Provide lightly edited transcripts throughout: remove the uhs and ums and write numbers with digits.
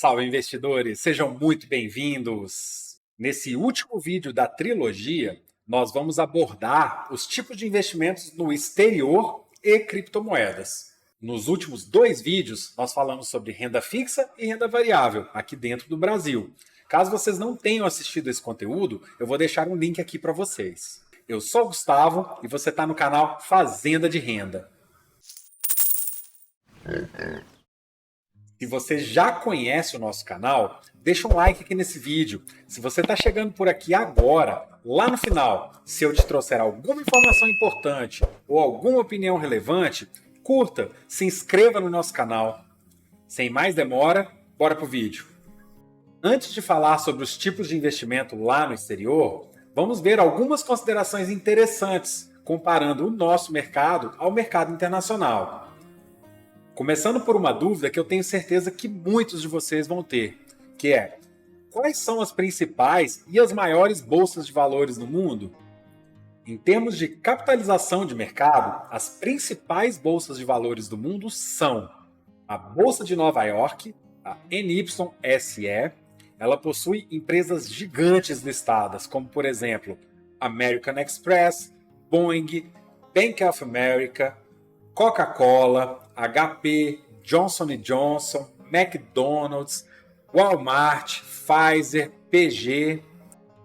Salve, investidores! Sejam muito bem-vindos! Nesse último vídeo da trilogia, nós vamos abordar os tipos de investimentos no exterior e criptomoedas. Nos últimos dois vídeos, nós falamos sobre renda fixa e renda variável, aqui dentro do Brasil. Caso vocês não tenham assistido esse conteúdo, eu vou deixar um link aqui para vocês. Eu sou o Gustavo e você está no canal Fazenda de Renda. Se você já conhece o nosso canal, deixa um like aqui nesse vídeo. Se você está chegando por aqui agora, lá no final, se eu te trouxer alguma informação importante ou alguma opinião relevante, curta, se inscreva no nosso canal. Sem mais demora, bora pro vídeo. Antes de falar sobre os tipos de investimento lá no exterior, vamos ver algumas considerações interessantes comparando o nosso mercado ao mercado internacional. Começando por uma dúvida que eu tenho certeza que muitos de vocês vão ter, que é: quais são as principais e as maiores bolsas de valores no mundo? Em termos de capitalização de mercado, as principais bolsas de valores do mundo são a Bolsa de Nova York, a NYSE. Ela possui empresas gigantes listadas, como por exemplo, American Express, Boeing, Bank of America, Coca-Cola, HP, Johnson & Johnson, McDonald's, Walmart, Pfizer, PG.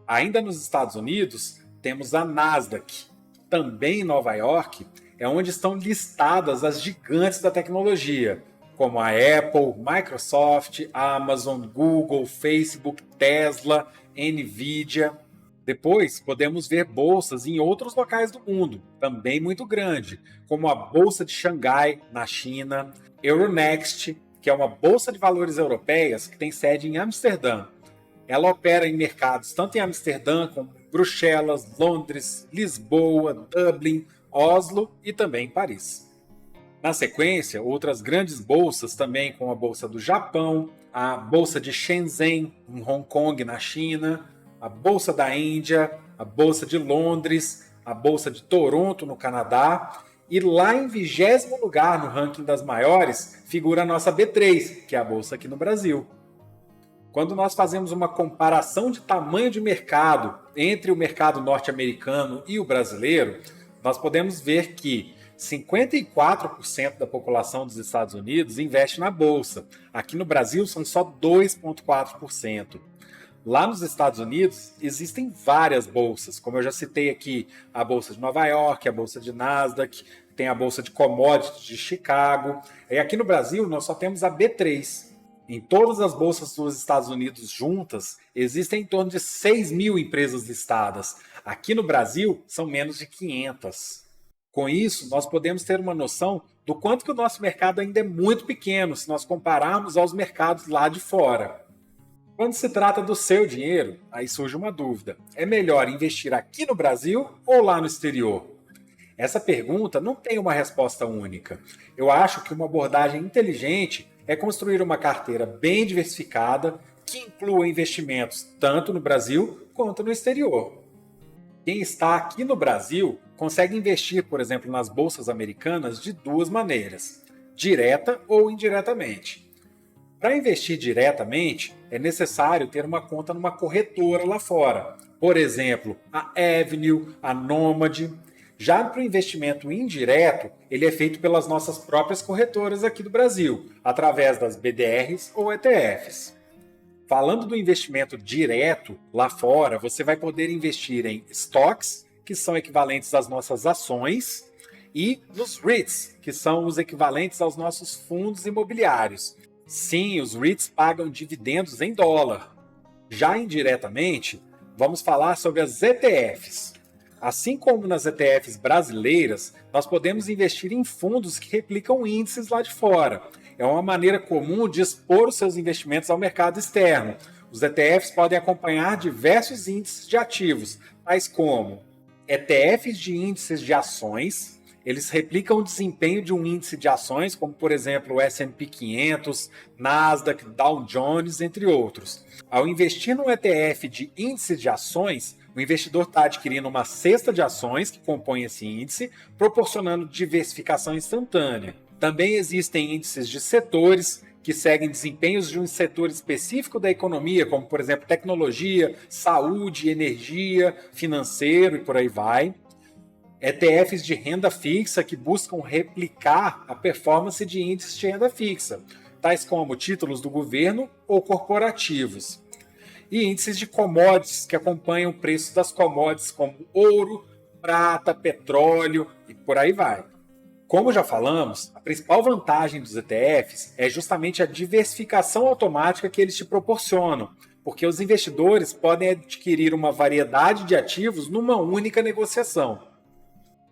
Ainda nos Estados Unidos, temos a Nasdaq. Também em Nova York é onde estão listadas as gigantes da tecnologia, como a Apple, Microsoft, Amazon, Google, Facebook, Tesla, Nvidia. Depois, podemos ver bolsas em outros locais do mundo, também muito grande, como a Bolsa de Xangai, na China, Euronext, que é uma bolsa de valores europeias que tem sede em Amsterdã. Ela opera em mercados tanto em Amsterdã como Bruxelas, Londres, Lisboa, Dublin, Oslo e também em Paris. Na sequência, outras grandes bolsas também, como a Bolsa do Japão, a Bolsa de Shenzhen, em Hong Kong, na China, a Bolsa da Índia, a Bolsa de Londres, a Bolsa de Toronto, no Canadá, e lá em 20º lugar no ranking das maiores figura a nossa B3, que é a Bolsa aqui no Brasil. Quando nós fazemos uma comparação de tamanho de mercado entre o mercado norte-americano e o brasileiro, nós podemos ver que 54% da população dos Estados Unidos investe na Bolsa. Aqui no Brasil são só 2,4%. Lá nos Estados Unidos existem várias bolsas, como eu já citei aqui, a Bolsa de Nova York, a Bolsa de Nasdaq, tem a Bolsa de Commodities de Chicago. E aqui no Brasil nós só temos a B3. Em todas as bolsas dos Estados Unidos juntas, existem em torno de 6.000 empresas listadas. Aqui no Brasil são menos de 500. Com isso, nós podemos ter uma noção do quanto que o nosso mercado ainda é muito pequeno, se nós compararmos aos mercados lá de fora. Quando se trata do seu dinheiro, aí surge uma dúvida: é melhor investir aqui no Brasil ou lá no exterior? Essa pergunta não tem uma resposta única. Eu acho que uma abordagem inteligente é construir uma carteira bem diversificada que inclua investimentos tanto no Brasil quanto no exterior. Quem está aqui no Brasil consegue investir, por exemplo, nas bolsas americanas de duas maneiras: direta ou indiretamente. Para investir diretamente, é necessário ter uma conta numa corretora lá fora. Por exemplo, a Avenue, a Nomad. Já para o investimento indireto, ele é feito pelas nossas próprias corretoras aqui do Brasil, através das BDRs ou ETFs. Falando do investimento direto lá fora, você vai poder investir em stocks, que são equivalentes às nossas ações, e nos REITs, que são os equivalentes aos nossos fundos imobiliários. Sim, os REITs pagam dividendos em dólar. Já indiretamente, vamos falar sobre as ETFs. Assim como nas ETFs brasileiras, nós podemos investir em fundos que replicam índices lá de fora. É uma maneira comum de expor os seus investimentos ao mercado externo. Os ETFs podem acompanhar diversos índices de ativos, tais como ETFs de índices de ações. Eles replicam o desempenho de um índice de ações, como por exemplo o S&P 500, Nasdaq, Dow Jones, entre outros. Ao investir num ETF de índice de ações, o investidor está adquirindo uma cesta de ações que compõem esse índice, proporcionando diversificação instantânea. Também existem índices de setores, que seguem desempenhos de um setor específico da economia, como, por exemplo, tecnologia, saúde, energia, financeiro e por aí vai. ETFs de renda fixa que buscam replicar a performance de índices de renda fixa, tais como títulos do governo ou corporativos. E índices de commodities que acompanham o preço das commodities como ouro, prata, petróleo e por aí vai. Como já falamos, a principal vantagem dos ETFs é justamente a diversificação automática que eles te proporcionam, porque os investidores podem adquirir uma variedade de ativos numa única negociação.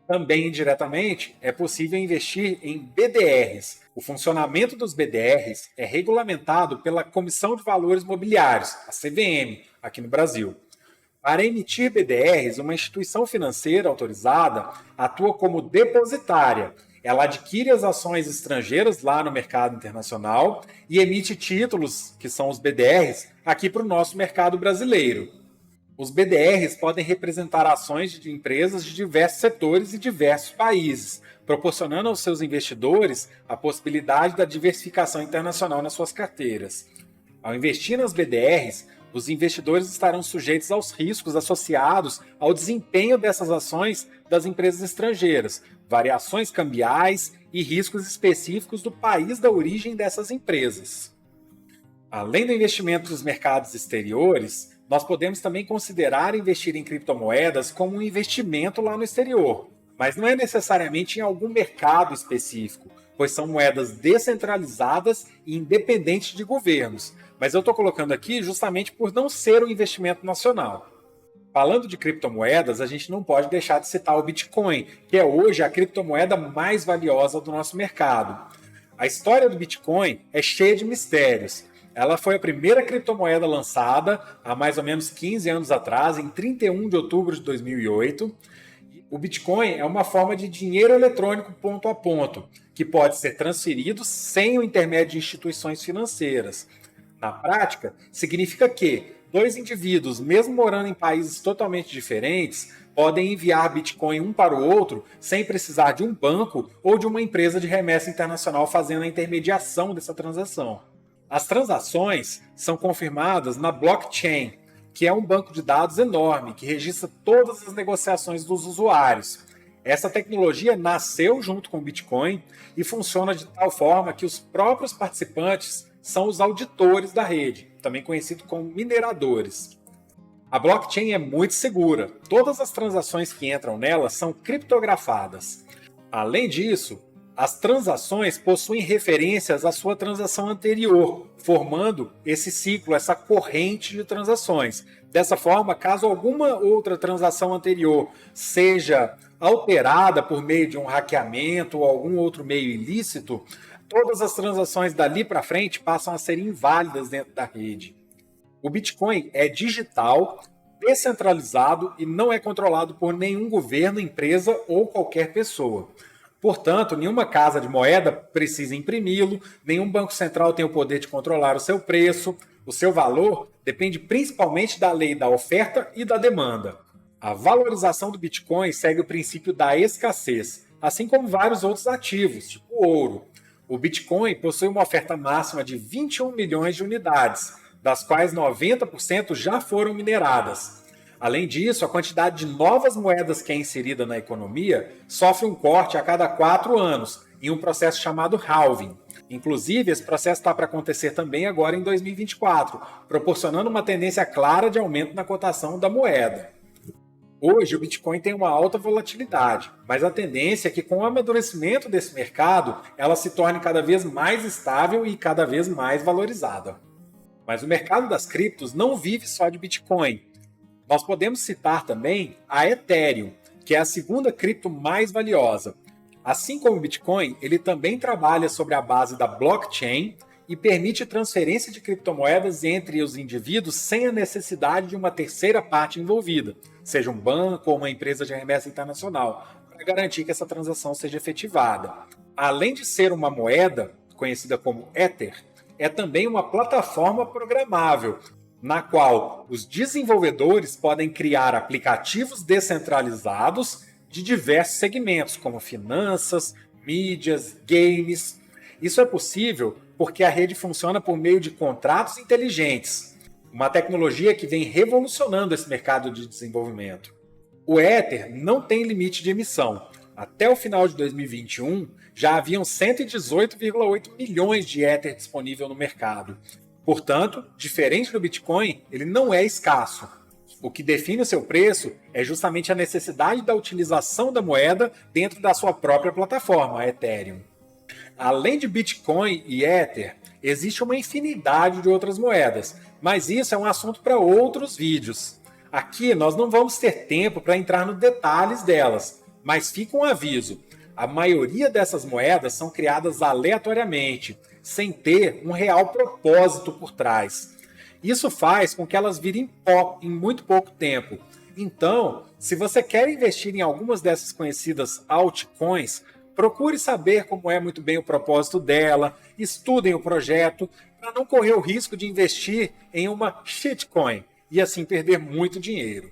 Também indiretamente, é possível investir em BDRs. O funcionamento dos BDRs é regulamentado pela Comissão de Valores Mobiliários, a CVM, aqui no Brasil. Para emitir BDRs, uma instituição financeira autorizada atua como depositária. Ela adquire as ações estrangeiras lá no mercado internacional e emite títulos, que são os BDRs, aqui para o nosso mercado brasileiro. Os BDRs podem representar ações de empresas de diversos setores e diversos países, proporcionando aos seus investidores a possibilidade da diversificação internacional nas suas carteiras. Ao investir nas BDRs, os investidores estarão sujeitos aos riscos associados ao desempenho dessas ações das empresas estrangeiras, variações cambiais e riscos específicos do país da origem dessas empresas. Além do investimento nos mercados exteriores, nós podemos também considerar investir em criptomoedas como um investimento lá no exterior, mas não é necessariamente em algum mercado específico, pois são moedas descentralizadas e independentes de governos. Mas eu estou colocando aqui justamente por não ser um investimento nacional. Falando de criptomoedas, a gente não pode deixar de citar o Bitcoin, que é hoje a criptomoeda mais valiosa do nosso mercado. A história do Bitcoin é cheia de mistérios. Ela foi a primeira criptomoeda lançada há mais ou menos 15 anos atrás, em 31 de outubro de 2008. O Bitcoin é uma forma de dinheiro eletrônico ponto a ponto, que pode ser transferido sem o intermédio de instituições financeiras. Na prática, significa que dois indivíduos, mesmo morando em países totalmente diferentes, podem enviar Bitcoin um para o outro sem precisar de um banco ou de uma empresa de remessa internacional fazendo a intermediação dessa transação. As transações são confirmadas na blockchain, que é um banco de dados enorme que registra todas as negociações dos usuários. Essa tecnologia nasceu junto com o Bitcoin e funciona de tal forma que os próprios participantes são os auditores da rede, também conhecido como mineradores. A blockchain é muito segura. Todas as transações que entram nela são criptografadas. Além disso, as transações possuem referências à sua transação anterior, formando esse ciclo, essa corrente de transações. Dessa forma, caso alguma outra transação anterior seja alterada por meio de um hackeamento ou algum outro meio ilícito, todas as transações dali para frente passam a ser inválidas dentro da rede. O Bitcoin é digital, descentralizado e não é controlado por nenhum governo, empresa ou qualquer pessoa. Portanto, nenhuma casa de moeda precisa imprimi-lo, nenhum banco central tem o poder de controlar o seu preço. O seu valor depende principalmente da lei da oferta e da demanda. A valorização do Bitcoin segue o princípio da escassez, assim como vários outros ativos, tipo ouro. O Bitcoin possui uma oferta máxima de 21 milhões de unidades, das quais 90% já foram mineradas. Além disso, a quantidade de novas moedas que é inserida na economia sofre um corte a cada 4 anos, em um processo chamado halving. Inclusive, esse processo está para acontecer também agora em 2024, proporcionando uma tendência clara de aumento na cotação da moeda. Hoje, o Bitcoin tem uma alta volatilidade, mas a tendência é que com o amadurecimento desse mercado, ela se torne cada vez mais estável e cada vez mais valorizada. Mas o mercado das criptos não vive só de Bitcoin. Nós podemos citar também a Ethereum, que é a segunda cripto mais valiosa. Assim como o Bitcoin, ele também trabalha sobre a base da blockchain e permite transferência de criptomoedas entre os indivíduos sem a necessidade de uma terceira parte envolvida, seja um banco ou uma empresa de remessa internacional, para garantir que essa transação seja efetivada. Além de ser uma moeda, conhecida como Ether, é também uma plataforma programável, na qual os desenvolvedores podem criar aplicativos descentralizados de diversos segmentos, como finanças, mídias, games. Isso é possível porque a rede funciona por meio de contratos inteligentes, uma tecnologia que vem revolucionando esse mercado de desenvolvimento. O Ether não tem limite de emissão. Até o final de 2021, já haviam 118,8 milhões de Ether disponível no mercado. Portanto, diferente do Bitcoin, ele não é escasso. O que define o seu preço é justamente a necessidade da utilização da moeda dentro da sua própria plataforma, a Ethereum. Além de Bitcoin e Ether, existe uma infinidade de outras moedas, mas isso é um assunto para outros vídeos. Aqui nós não vamos ter tempo para entrar nos detalhes delas, mas fica um aviso: a maioria dessas moedas são criadas aleatoriamente, sem ter um real propósito por trás. Isso faz com que elas virem pó em muito pouco tempo. Então, se você quer investir em algumas dessas conhecidas altcoins, procure saber como é muito bem o propósito dela, estudem o projeto, para não correr o risco de investir em uma shitcoin e assim perder muito dinheiro.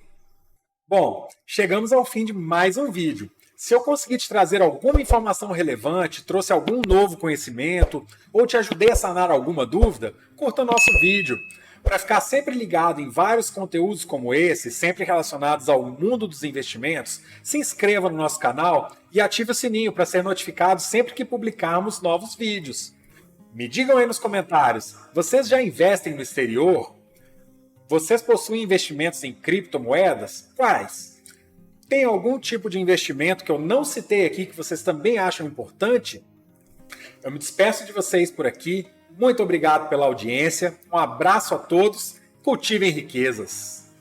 Bom, chegamos ao fim de mais um vídeo. Se eu conseguir te trazer alguma informação relevante, trouxe algum novo conhecimento ou te ajudei a sanar alguma dúvida, curta o nosso vídeo. Para ficar sempre ligado em vários conteúdos como esse, sempre relacionados ao mundo dos investimentos, se inscreva no nosso canal e ative o sininho para ser notificado sempre que publicarmos novos vídeos. Me digam aí nos comentários, vocês já investem no exterior? Vocês possuem investimentos em criptomoedas? Quais? Tem algum tipo de investimento que eu não citei aqui que vocês também acham importante? Eu me despeço de vocês por aqui. Muito obrigado pela audiência. Um abraço a todos. Cultivem riquezas.